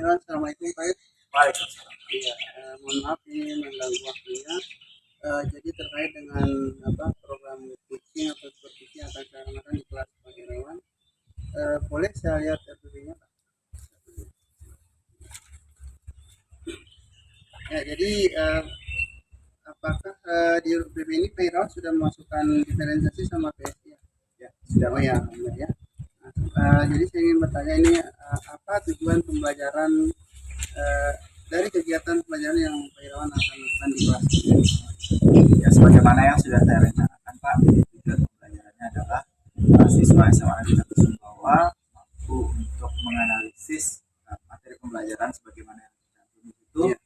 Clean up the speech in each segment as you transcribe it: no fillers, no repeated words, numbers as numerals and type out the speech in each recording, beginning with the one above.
Irwan, assalamualaikum Pak Yus. Waalaikumsalam. Iya, mohon maaf ini mengganggu waktunya. Jadi terkait dengan program coaching atau supervisi yang akan saya lakukan di kelas Pak Irwan, boleh saya lihat RPP-nya Pak? Ya, jadi apakah di RPP ini Pak Irwan sudah memasukkan diferensiasi sama PSI? Ya, sudah. Oh ya, benar ya. Jadi saya ingin bertanya ini apa tujuan pembelajaran dari kegiatan pembelajaran yang Pak Irawan akan lakukan di kelas? Ya, sebagaimana yang sudah saya rencanakan Pak, jadi tujuan pembelajarannya adalah siswa SMA Negeri 1 Sumbawa mampu untuk menganalisis materi pembelajaran sebagaimana yang tercantum di situ, ya.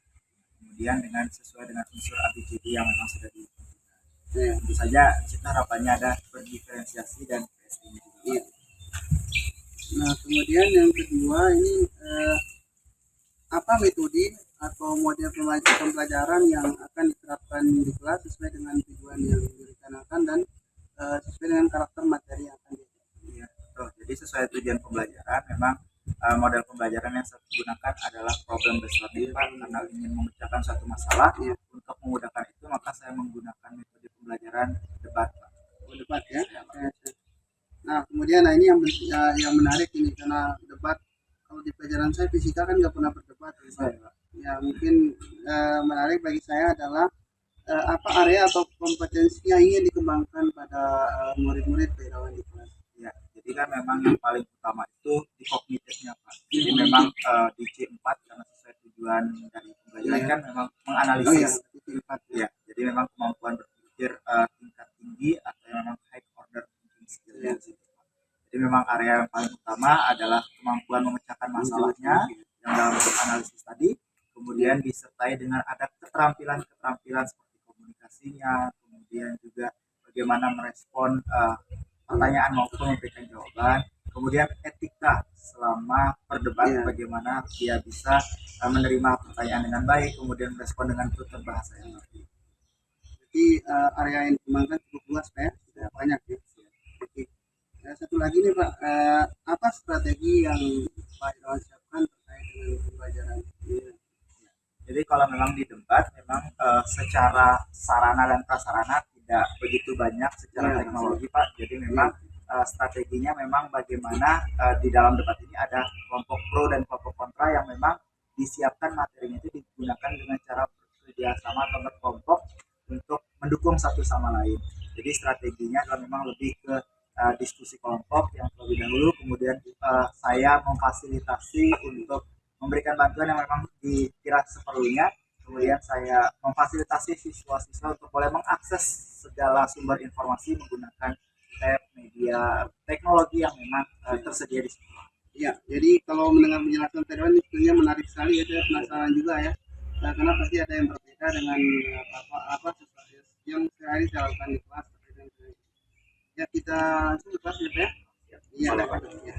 Kemudian dengan sesuai dengan unsur ABCD yang memang sudah ditentukan. Ya. Tentu saja kita harapannya ada berdiferensiasi dan PSI juga. Ya. Nah, kemudian yang kedua ini apa metode atau model pembelajaran yang akan diterapkan di kelas sesuai dengan tujuan yang direncanakan dan sesuai dengan karakter materi yang akan diajarkan. Ya, jadi sesuai tujuan pembelajaran memang model pembelajaran yang saya gunakan adalah problem based learning Pak, karena ingin memecahkan suatu masalah. Ya. Untuk memudahkan itu maka saya menggunakan metode pembelajaran debat Pak. Oh, debat ya. Nah, kemudian ini yang menarik ini karena debat. Kalau di pelajaran saya fisika kan nggak pernah berdebat, ya mungkin menarik bagi saya adalah apa area atau kompetensi yang ingin dikembangkan pada murid-murid Pak Irawan di kelas. Ya, jadi kan memang yang paling utama itu di kognitifnya Pak. Jadi memang di C4 karena sesuai tujuan dari pembelajaran kan memang menganalisis. Ya, jadi memang kemampuan berpikir tingkat tinggi atau yang memang high order thinking skill. Ya. Jadi memang area yang paling utama adalah kemampuan memecahkan masalahnya yang dalam bentuk analisis tadi, kemudian disertai dengan ada keterampilan seperti komunikasinya, kemudian juga bagaimana merespon pertanyaan maupun memberikan jawaban, kemudian etika selama berdebat, bagaimana dia bisa menerima pertanyaan dengan baik, kemudian merespon dengan tutur bahasa yang baik. Jadi area yang dikembangkan cukup luas Pak ya, banyak ya. Oke. Satu lagi nih Pak, apa strategi yang Pak Irawan siapkan terkait dengan pembelajaran ini? Jadi kalau memang di debat memang secara sarana dan prasarana tidak begitu banyak secara teknologi Pak. Jadi memang strateginya memang bagaimana di dalam debat ini ada kelompok pro dan kelompok kontra yang memang disiapkan materinya itu digunakan dengan cara bekerja sama atau berkelompok untuk mendukung satu sama lain. Jadi strateginya adalah memang lebih ke diskusi kelompok yang terlebih dahulu, kemudian saya memfasilitasi untuk memberikan bantuan yang memang dikira seperlunya, kemudian saya memfasilitasi siswa-siswa untuk boleh mengakses segala sumber informasi menggunakan tab, media, teknologi yang memang tersedia di sekolah. Ya, jadi kalau mendengar penjelasan Pak Irawan ini menarik sekali ya, saya penasaran juga ya, karena pasti ada yang berbeda dengan apa yang sehari saya lakukan di kelas. Ya kita langsung ke kelas ya. Iya, ya.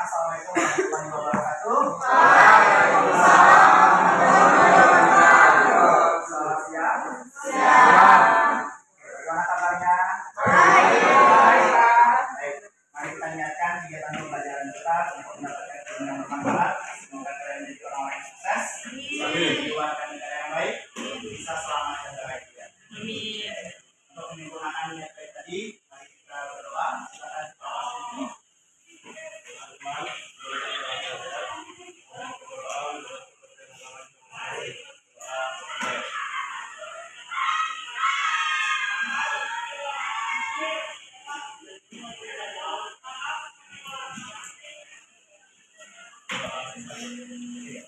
Assalamualaikum warahmatullahi wabarakatuh. Selamat siang. Gimana kabarnya? Baik. Mari kita niatkan kegiatan pembelajaran kita untuk mendapatkan ilmu yang bermanfaat. Semoga kalian menjadi orang yang sukses, keluarga negara yang baik, bisa selamat dan bahagia. Untuk menyempurnakan niat baik tadi, mari kita berdoa. Silakan ini.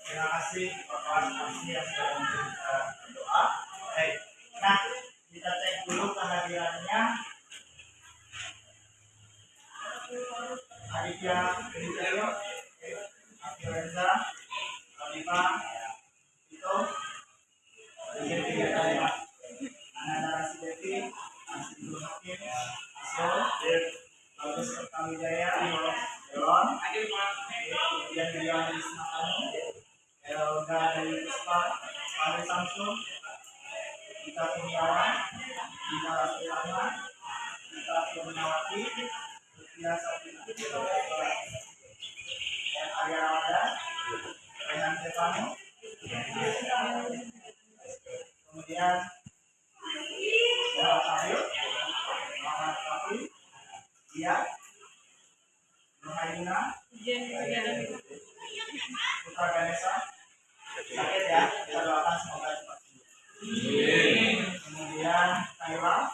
Terima kasih Bapak Asmi yang sudah memberikan berdoa. Baik, nah kita cek dulu kehadirannya. Aditya Wijaya, Afirenza, Pak. Itu bikin 3 kali Pak. Anak si Devi, si Ibu Hakim, Asul, Bagus Pertamijaya, Delon, kemudian Dian Ismakanu, Elga dari Puspa, Fahri Samsul, Kita Kurniawan, Dina Rasulana, Kita Kurniawati, Rupiah Sabtu, dan Arya Ramadan, Rehan Stefano, kemudian Muhammad Fahil, Muhammad Rafi, Dia, Nurhaina, Putra Ganesha, sakit ya, kita doakan semoga cepat sembuh. Kemudian Kayla,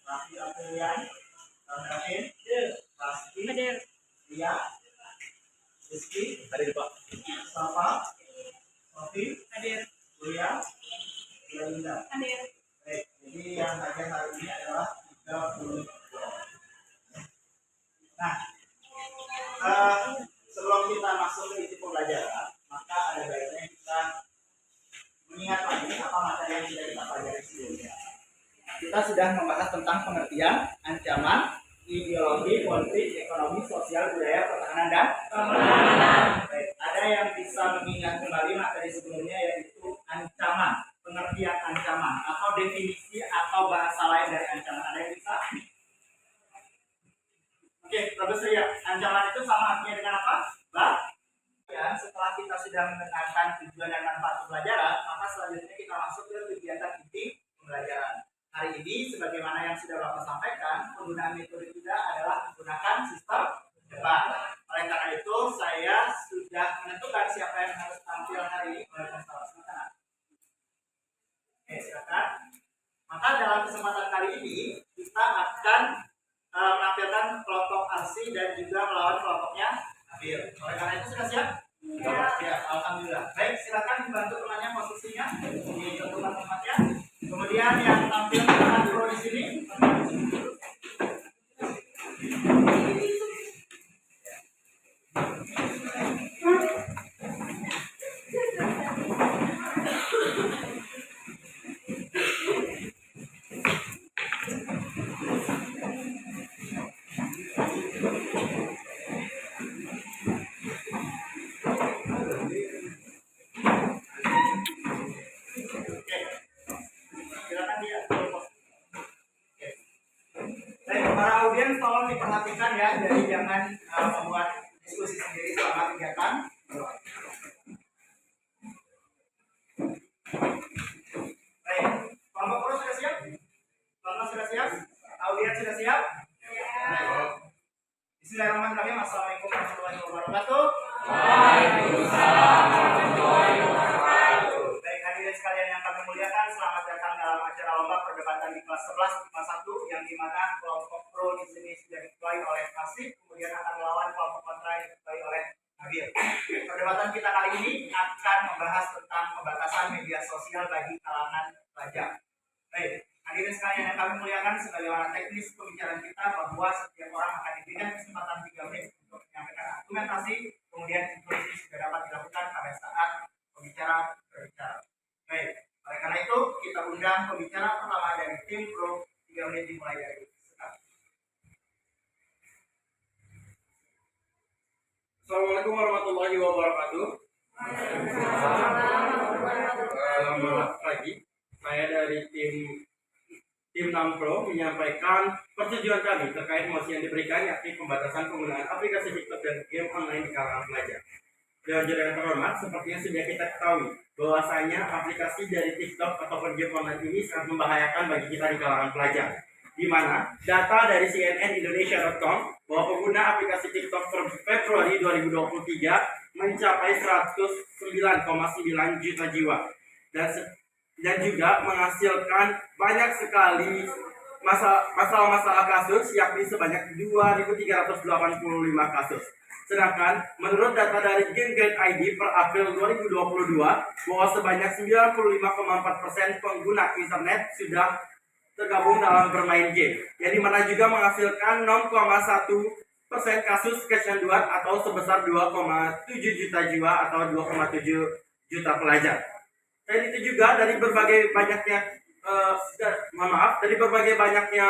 Raffi Aprilian, David, Rasti, Ria, Rizky, Safa, Sofi, Buya, Linda. Baik, jadi yang bagian hari ini adalah 30. Nah, sebelum kita masuk ke isi pembelajaran, maka ada baiknya kita mengingat lagi apa materi yang sudah kita pelajari sebelumnya. Kita sudah membahas tentang pengertian, ancaman, ideologi, politik, ekonomi, sosial, budaya, pertahanan, dan keamanan. Baik, ada yang bisa mengingat kembali materi sebelumnya yaitu ancaman, pengertian ancaman, atau definisi atau bahasa lain dari ancaman. Ada yang bisa? Oke, bagus ya. Ancaman itu sama artinya dengan apa? Ya, setelah kita sudah mendengarkan tujuan dan manfaat pembelajaran, maka selanjutnya kita masuk ke kegiatan inti pembelajaran. Hari ini, sebagaimana yang sudah Bapak sampaikan, penggunaan metode kita adalah menggunakan sistem debat. Oleh karena itu, saya sudah menentukan siapa yang harus tampil hari ini. Oke, silakan. Maka dalam kesempatan kali ini, kita akan menampilkan kelompok arsi dan juga melawan kelompoknya Nabil. Oleh karena itu sudah siap? Ya, alhamdulillah. Baik, silakan dibantu temannya posisinya di tempat-tempatnya. Kemudian yang tampil dengan pro di sini. Tolong diperhatikan ya, jadi jangan membuat diskusi sendiri selama kegiatan. Baik, kelompok pro sudah siap? Kelompok sudah siap? Audiens sudah siap? Baik. Bismillahirrahmanirrahim. Assalamualaikum warahmatullahi wabarakatuh. Waalaikumsalam warahmatullahi wabarakatuh. Baik, hadirin sekalian yang kami muliakan, selamat datang dalam acara lomba perdebatan di kelas 11 IPA 1 yang dimana kelompok pro di sini sudah diketuai oleh Kasih, kemudian akan melawan kelompok kontra yang diketuai oleh Nabil. Perdebatan kita kali ini akan membahas tentang pembatasan media sosial bagi kalangan pelajar. Baik, hadirin sekalian yang kami muliakan, sebagaimana teknis pembicaraan kita bahwa setiap orang akan diberikan kesempatan 3 menit untuk menyampaikan argumentasi, kemudian introduksi sudah dapat dilakukan pada saat pembicara berbicara. Baik, oleh karena itu kita undang pembicara pertama dari tim pro. 3 menit dimulai dari sekarang. Assalamualaikum warahmatullahi wabarakatuh. Selamat pagi. Saya dari tim 6 Pro menyampaikan persetujuan kami terkait mosi yang diberikan, yakni pembatasan penggunaan aplikasi TikTok dan game online di kalangan pelajar. Dewan Juri yang terhormat, sepertinya sudah kita ketahui bahwasanya aplikasi dari TikTok ataupun game online ini sangat membahayakan bagi kita di kalangan pelajar. Di mana data dari cnnindonesia.com bahwa pengguna aplikasi TikTok per Februari 2023 mencapai 109,9 juta jiwa dan juga menghasilkan banyak sekali masalah-masalah kasus, yakni sebanyak 2.385 kasus. Sedangkan menurut data dari GameGate ID per April 2022 bahwa sebanyak 95,4% pengguna internet sudah tergabung dalam bermain game, yang dimana juga menghasilkan 0,1 kasus kecanduan atau sebesar 2,7 juta jiwa atau 2,7 juta pelajar. Dan itu juga dari berbagai banyaknya dari berbagai banyaknya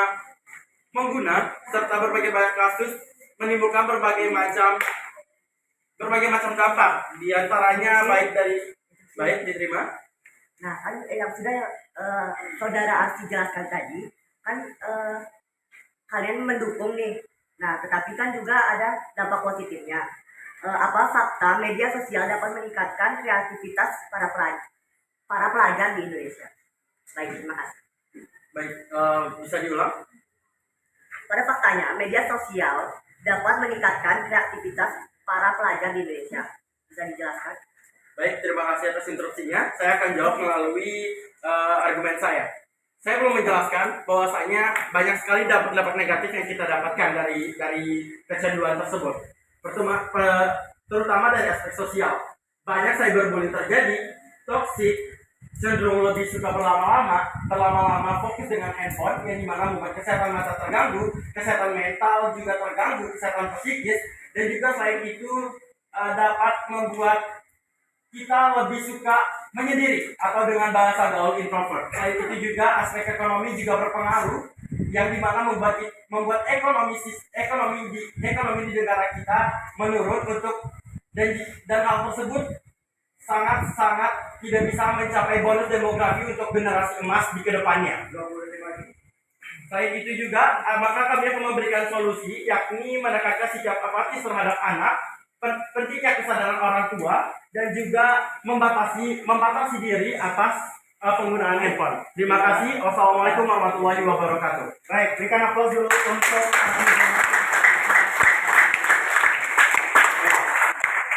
pengguna serta berbagai banyak kasus menimbulkan berbagai macam dampak. Di antaranya baik diterima. Nah, kan yang sudah saudara Asi jelaskan tadi, kan kalian mendukung nih. Nah, tetapi kan juga ada dampak positifnya. Apa fakta media sosial dapat meningkatkan kreativitas para pelajar di Indonesia. Baik, terima kasih. Baik, bisa diulang? Pada faktanya, media sosial dapat meningkatkan kreativitas para pelajar di Indonesia. Bisa dijelaskan? Baik, terima kasih atas instruksinya. Saya akan jawab melalui argumen saya. Saya belum menjelaskan bahwasanya banyak sekali dampak negatif yang kita dapatkan dari kecanduan tersebut. Terutama dari aspek sosial. Banyak cyberbullying terjadi, toksik, cenderung lebih suka berlama-lama fokus dengan handphone yang dimana membuat kesehatan mata terganggu, kesehatan mental juga terganggu, kesehatan psikis, dan juga selain itu dapat membuat kita lebih suka menyendiri atau dengan bahasa gaul introvert. Selain itu juga aspek ekonomi juga berpengaruh yang dimana membuat ekonomi di negara kita menurun dan hal tersebut sangat tidak bisa mencapai bonus demografi untuk generasi emas di kedepannya. Selain itu juga maka kami akan memberikan solusi yakni menekankan sikap apatis terhadap anak, pentingnya kesadaran orang tua, dan juga membatasi diri atas penggunaan handphone. Terima kasih. Wassalamualaikum warahmatullahi wabarakatuh. Baik, berikan aplaus dulu untuk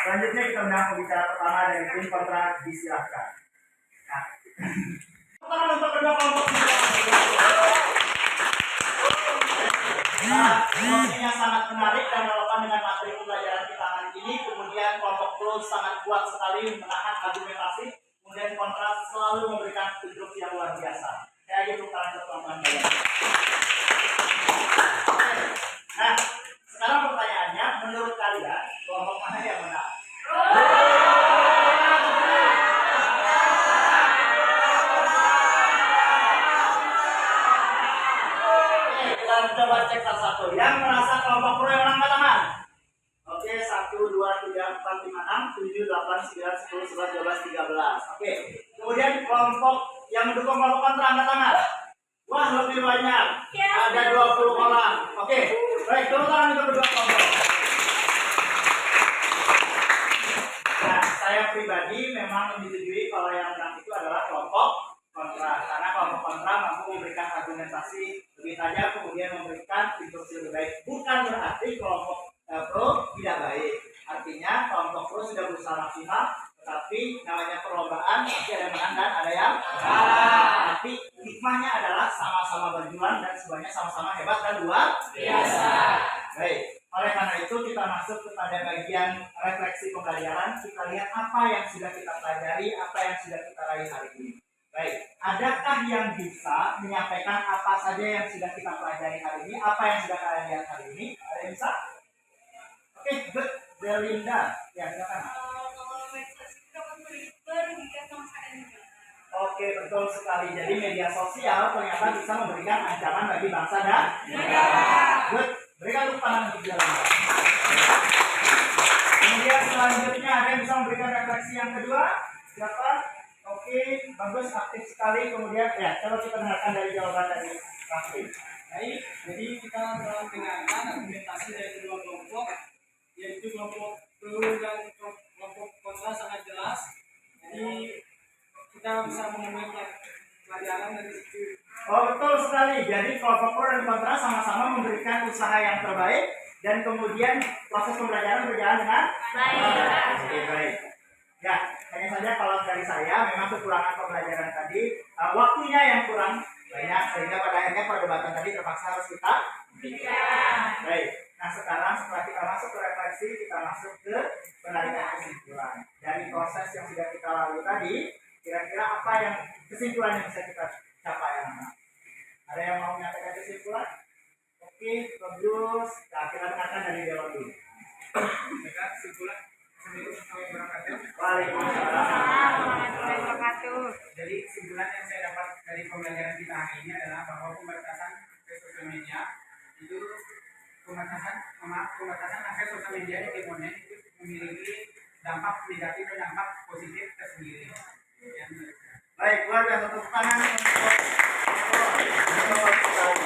selanjutnya kita undang pembicara pertama dari tim kontra, disilahkan. Untuk kedua kelompok sepertinya sangat menarik dan relevan dengan materi pembelajaran kita hari ini. Kemudian kelompok pro sangat kuat sekali menahan argumentasi. Kemudian kontra selalu memberikan instruksi yang luar biasa. Saya aja bukan kelompok kalian. Nah, sekarang pertanyaannya, menurut kalian kelompok mana yang menang? Coba cek satu-satu. Yang merasa kelompok pro yang angkat tangan. Oke, 1, 2, 3, 4, 5, 6, 7, 8, 9, 10, 11, 12, 13. Oke. Kemudian kelompok yang mendukung kelompok kontra angkat tangan. Wah, lebih banyak. Ada 20 orang. Oke. Baik, turun tangan untuk kedua kelompok. Nah, saya pribadi memang menyetujui kalau yang menang itu adalah kelompok kontra, karena kelompok kontra mampu memberikan argumentasi lebih tajam, kemudian memberikan instruksi lebih baik. Bukan berarti kelompok pro tidak baik. Artinya kelompok pro sudah berusaha maksimal, tetapi namanya perlombaan pasti ada yang menang dan ada yang kalah. Tapi hikmahnya adalah sama-sama berjuang dan semuanya sama-sama hebat dan luar biasa. Baik. Oleh karena itu kita masuk kepada bagian refleksi pembelajaran. Kita lihat apa yang sudah kita pelajari, apa yang sudah kita raih hari ini. Baik, adakah yang bisa menyampaikan apa saja yang sudah kita pelajari hari ini, apa yang sudah kalian lihat hari ini? Ada yang bisa? Oke, good. Belinda, ya silakan. Oke, betul sekali. Jadi media sosial ternyata bisa memberikan ancaman bagi bangsa dan negara. Good. Berikan tepuk tangan untuk jalan. Kemudian selanjutnya ada yang bisa memberikan refleksi yang kedua. Siapa? Oke, bagus, aktif sekali. Kemudian ya, coba kita dengarkan dari jawaban dari Raffi. Baik, jadi kita telah mendengarkan argumentasi dari kedua kelompok, yaitu kelompok pro dan kelompok kontra sangat jelas. Jadi kita bisa mengambil pelajaran dari situ. Oh, betul sekali. Jadi kelompok pro dan kontra sama-sama memberikan usaha yang terbaik dan kemudian proses pembelajaran berjalan dengan baik. Oke, baik. Ya, hanya saja kalau dari saya memang kekurangan pembelajaran tadi, waktunya yang kurang banyak sehingga pada akhirnya perdebatan tadi terpaksa harus kita baik. Nah, sekarang setelah kita masuk ke refleksi, kita masuk ke penarikan kesimpulan dari proses yang sudah kita lalui tadi. Kira-kira apa yang kesimpulan yang bisa kita capai, anak-anak? Ada yang mau menyampaikan kesimpulan? Oke. Oke, bagus. Nah, kita dengarkan dari Dewan dulu. Mereka kesimpulan Assalamualaikum warahmatullahi wabarakatuh. Waalaikumsalam. Jadi kesimpulan yang saya dapat dari pembelajaran kita hari ini adalah bahwa pembatasan akses sosial media itu pembatasan akses sosial media di game online itu memiliki dampak negatif dan dampak positif tersendiri. Baik, keluarga tepuk tangan untuk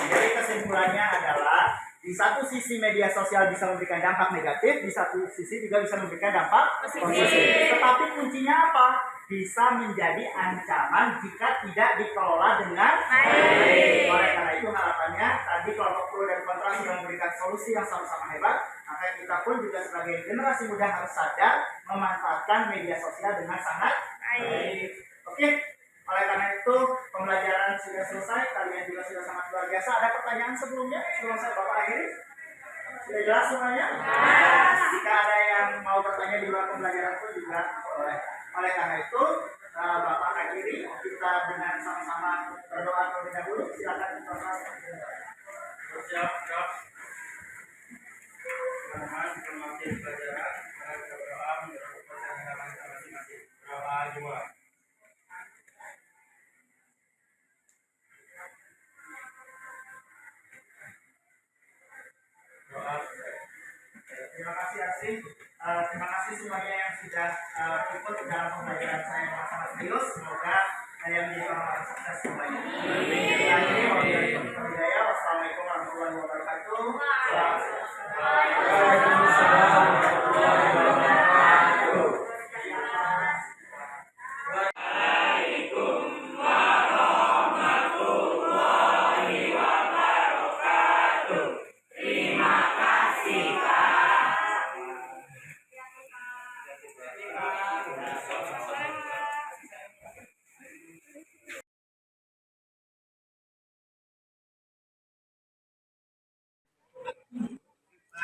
jadi kesimpulannya adalah di satu sisi media sosial bisa memberikan dampak negatif, di satu sisi juga bisa memberikan dampak positif. Tetapi kuncinya apa? Bisa menjadi ancaman jika tidak dikelola dengan baik. Oleh karena itu harapannya tadi kelompok pro dan kontra sudah memberikan solusi yang sama-sama hebat. Maka kita pun juga sebagai generasi muda harus sadar memanfaatkan media sosial dengan sangat baik. Oke. Oleh karena itu, pembelajaran sudah selesai, kalian juga sudah sangat luar biasa. Ada pertanyaan sebelumnya? Sebelum saya Bapak akhiri? Sudah jelas semuanya? Jika ada yang mau bertanya di luar pembelajaran pun juga boleh. Oleh karena itu, Bapak akhiri, kita dengan sama-sama berdoa terlebih dahulu. Silakan berdoa. Siap. Teman-teman, informasi pelajaran, berdoa menurut perjalanan masing-masing. Doa dua. Terima kasih Arsy. Terima kasih semuanya yang sudah ikut dalam pembelajaran saya yang sangat serius. Semoga saya menjadi orang sukses semuanya. Wassalamualaikum warahmatullahi wabarakatuh. Waalaikumsalam warahmatullahi wabarakatuh.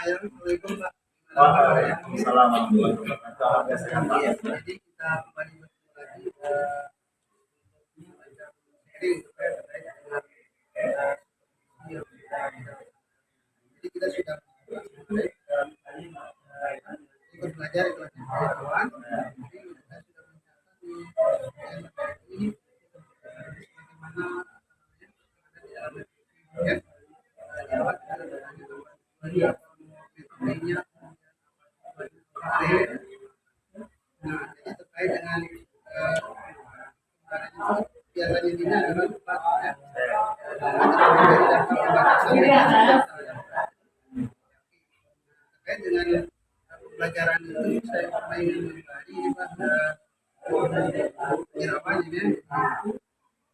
Assalamualaikum Pak. Waalaikumsalam warahmatullahi wabarakatuh. Iya, jadi kita kembali bertemu lagi sharing terkait dengan jadi kita sudah ikut belajar di kelas kawan. Jadi kita sudah mencatat ini bagaimana jawab lainnya. Nah, jadi terkait dengan kegiatan intinya adalah terkait dengan pembelajaran itu saya ingin menggali Pak Irawan ini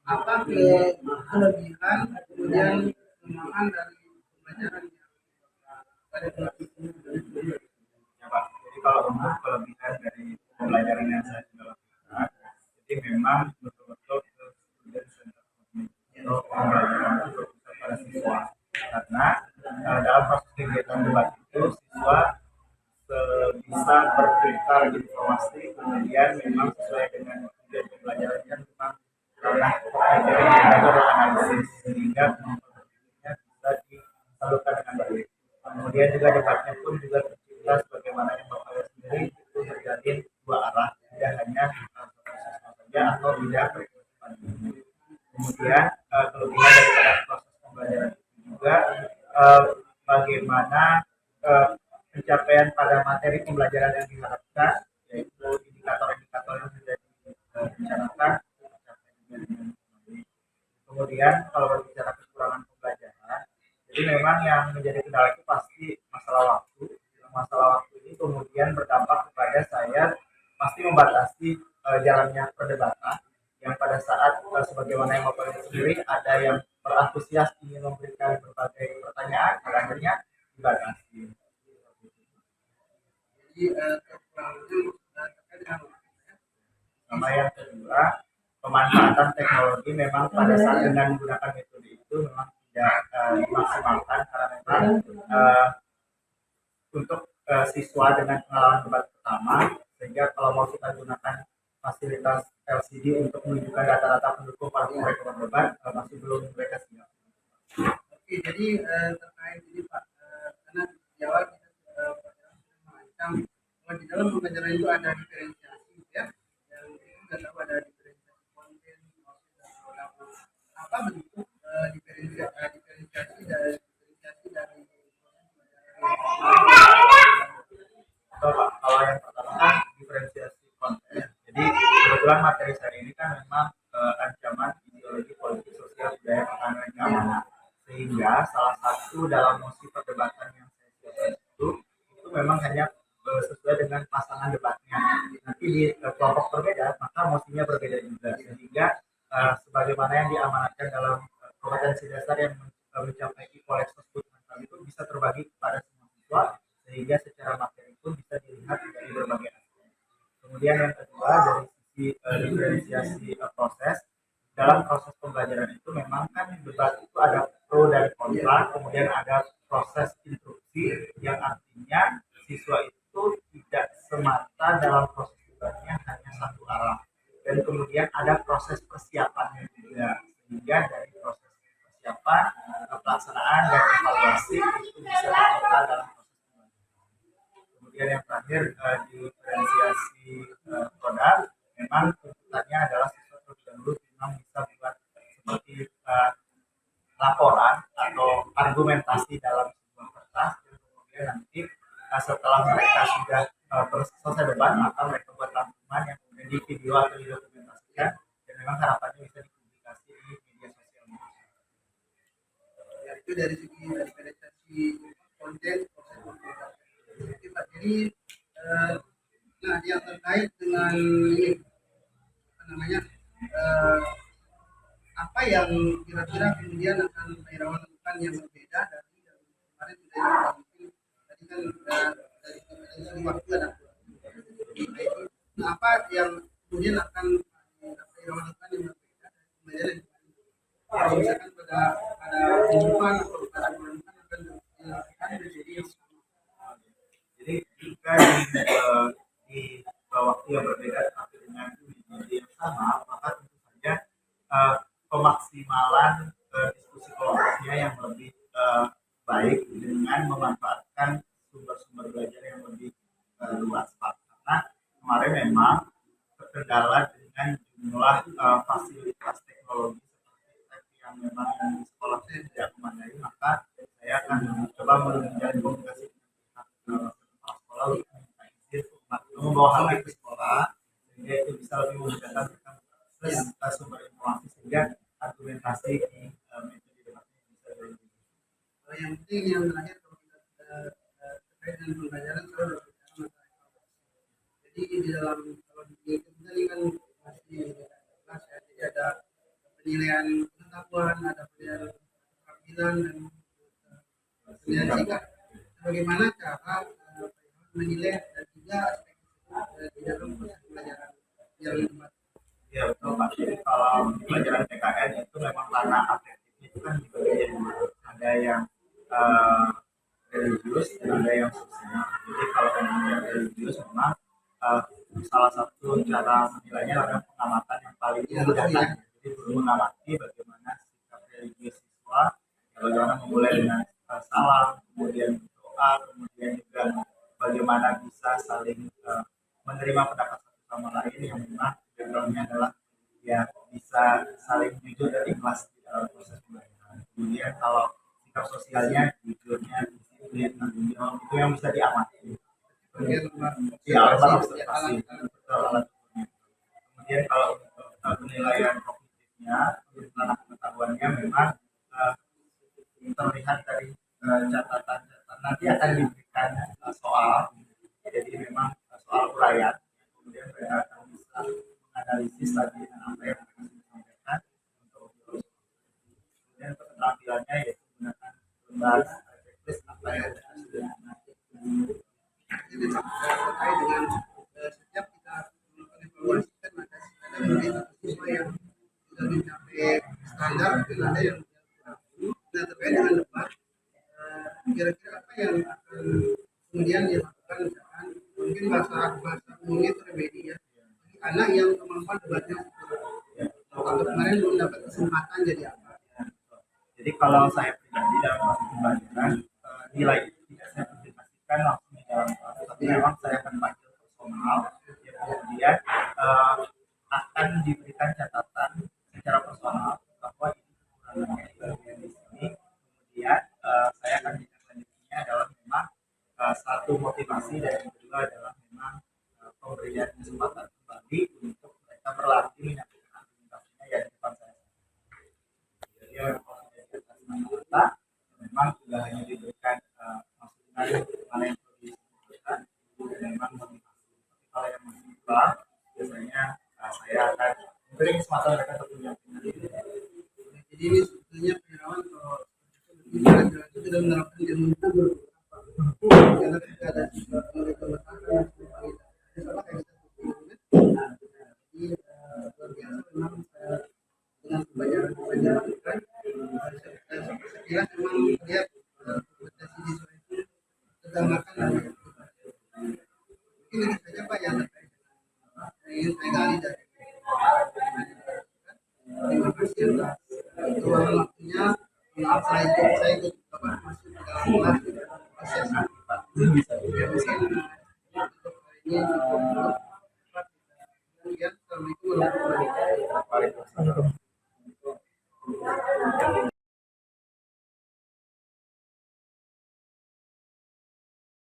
apa kelebihan kemudian kelemahan dari pembelajaran pada Ya Pak, jadi kalau untuk kelebihan dari pembelajaran yang saya sudah lakukan, jadi memang betul-betul student center untuk pembelajaran itu berpusat pada siswa. Karena dalam proses kegiatan debat itu siswa bisa bertukar informasi, kemudian memang sesuai dengan tujuan pembelajarannya memang ranah pembelajaran yang adalah analisis sehingga kemampuannya bisa disalurkan dengan baik. Kemudian juga debatnya pun juga tercipta sebagaimana yang Bapak lihat sendiri itu terjalin dua arah, tidak hanya satu siswa saja atau tidak berkelanjutan. Kemudian kelebihan daripada proses pembelajaran itu juga bagaimana pencapaian pada materi pembelajaran yang diharapkan, yaitu indikator-indikator yang sudah dibicarakan. Kemudian kalau berbicara kekurangan pembelajaran, jadi memang yang menjadi kendala itu pasti masalah waktu. Masalah waktu ini kemudian berdampak kepada saya pasti membatasi jalannya perdebatan yang pada saat sebagaimana yang Bapak lihat sendiri ada yang berantusias ingin memberikan berbagai pertanyaan, pada akhirnya dibatasi. jadi terkait dengan Sama yang kedua, pemanfaatan teknologi memang pada saat dengan menggunakan metode itu memang tidak dimaksimalkan karena memang untuk siswa dengan pengalaman debat pertama, sehingga kalau mau kita gunakan fasilitas LCD untuk menunjukkan data-data pendukung para mereka berdebat masih belum mereka siap. Oke, jadi terkait ini ada diferensiasi ya, yang kita nggak tahu ada diferensiasi konten, dan produk. Apa bentuk diferensiasi dari Betul, Pak. Kalau yang pertama kan diferensiasi konten. Jadi kebetulan materi saya ini kan memang ancaman ideologi politik sosial budaya pertahanan dan keamanan. Sehingga salah satu dalam mosi perdebatan yang saya siapkan itu memang hanya sesuai dengan pasangan debatnya. Nanti di kelompok berbeda maka mosinya berbeda juga. Sehingga sebagaimana yang diamanatkan dalam kompetensi dasar yang mencapai Poleks tersebut itu bisa terbagi kepada semua siswa sehingga secara materi pun bisa dilihat dari berbagai aspek. Kemudian yang kedua dari sisi diferensiasi proses dalam proses pembelajaran itu memang kan debat itu ada pro dan kontra, kemudian ada proses instruksi yang artinya siswa itu tidak semata dalam proses debatnya hanya satu arah dan kemudian ada proses persiapannya juga sehingga dari proses persiapan pelaksanaan dan evaluasi itu bisa tercipta dalam proses pembelajaran. Kemudian yang terakhir diferensiasi produk memang tuntutannya adalah siswa terlebih dahulu memang bisa buat seperti laporan atau argumentasi dalam sebuah kertas dan kemudian nanti setelah mereka sudah selesai debat maka mereka buat rangkuman yang kemudian di video atau didokumentasikan dan memang harapannya bisa dipublikasi di media sosial. ya, itu dari segi diferensiasi konten proses pembelajaran. Oke, Pak. Jadi nah yang terkait dengan ini apa namanya apa yang kira-kira kemudian akan Pak Irawan lakukan yang berbeda dari yang kemarin sudah mungkin tadi kan dari segi waktu ada nah, apa yang kemudian akan Pak Irawan lakukan yang berbeda dari kemarin yang kalau misalkan pada pengumuman atau pada pengumuman akan dilakukan menjadi yang sama. Jadi jika di waktu yang berbeda tapi dengan media yang sama maka tentu saja pemaksimalan diskusi kelompoknya yang lebih baik dengan memanfaatkan sumber-sumber belajar yang lebih luas Pak. Karena kemarin memang terkendala dengan jumlah fasilitas teknologi seperti yang memang yang di sekolah saya tidak memadai maka saya akan mencoba menjalin komunikasi dengan kepala sekolah untuk minta izin membawa hal ke sekolah sehingga itu bisa lebih memudahkan mereka sumber informasi sehingga argumentasi di metode debatnya bisa lebih. Yang penting yang terakhir kalau kita terkait dengan pembelajaran selalu berbicara masalah evaluasi. Jadi di dalam kalau di kita ini kan masih kelas ya, jadi ada penilaian pengetahuan, ada penilaian keterampilan dan penilaian sikap. Bagaimana cara menilai dan juga aspek di dalam proses pembelajaran yang tepat. Ya betul Pak. Jadi kalau pelajaran PKN itu memang karena afektifnya itu kan dibagi ada yang religius dan ada yang sosial. Jadi kalau yang religius memang salah satu cara menilainya adalah pengamatan yang paling mudah. Jadi mengamati bagaimana sikap religius siswa, bagaimana memulai dengan salam, kemudian doa, kemudian juga bagaimana bisa saling menerima pendapat satu sama lain yang memang backgroundnya adalah ya bisa saling jujur dan ikhlas di dalam proses pembelajaran. Kemudian kalau sikap sosialnya jujurnya disiplin tanggung jawab itu yang bisa diamati. Ya alat observasi betul alat ukurnya. Kemudian kalau untuk penilaian kognitifnya, penilaian pengetahuannya memang terlihat dari catatan nanti akan diberikan soal. Jadi memang soal uraian. Kemudian mereka akan bisa menganalisis lagi apa yang mereka sampaikan untuk kemudian keterampilannya yaitu menggunakan lembar checklist apa yang sudah Jadi terkait dengan setiap kita melakukan evaluasi kan ada mungkin siswa yang sudah mencapai standar mungkin ada yang kurang. Nah terkait dengan debat kira-kira apa yang akan kemudian dilakukan misalkan mungkin bahasa umumnya itu remedi ya bagi anak yang kemampuan debatnya kalau kemarin belum dapat kesempatan jadi apa. Jadi kalau saya pribadi dalam proses pembelajaran nilai itu tidak saya presentasikan langsung di dalam kelas, tapi memang saya akan panggil personal kemudian akan diberikan catatan secara personal bahwa ini kekurangannya di bagian di sini. Kemudian saya akan ditindaklanjutinya adalah memang satu motivasi dan yang kedua adalah memang pemberian kesempatan kembali untuk mereka berlatih menyampaikan argumentasinya ya di depan saya. Jadi kalau sudah di atas mata memang tidak hanya diberikan masukan mana yang perlu disebutkan dan memang motivasi. Tapi kalau yang masih kurang biasanya saya akan memberi kesempatan mereka untuk menyampaikan. Jadi ini sebetulnya Perawan kalau itu sudah menerapkan ilmu itu karena ketika ada sesuatu yang mereka letakkan sama kayak kita jadi luar biasa memang dengan pembelajaran lakukan saya kira memang lihat kompetensi siswa itu tergambarkan dari mungkin itu saja Pak yang terkait ingin saya gali dari terima kasih atas luang waktunya. Maaf saya ikut Bapak masuk ke dalam kelas proses ya mungkin untuk hari ini cukup. Kemudian Assalamualaikum warahmatullahi wabarakatuh.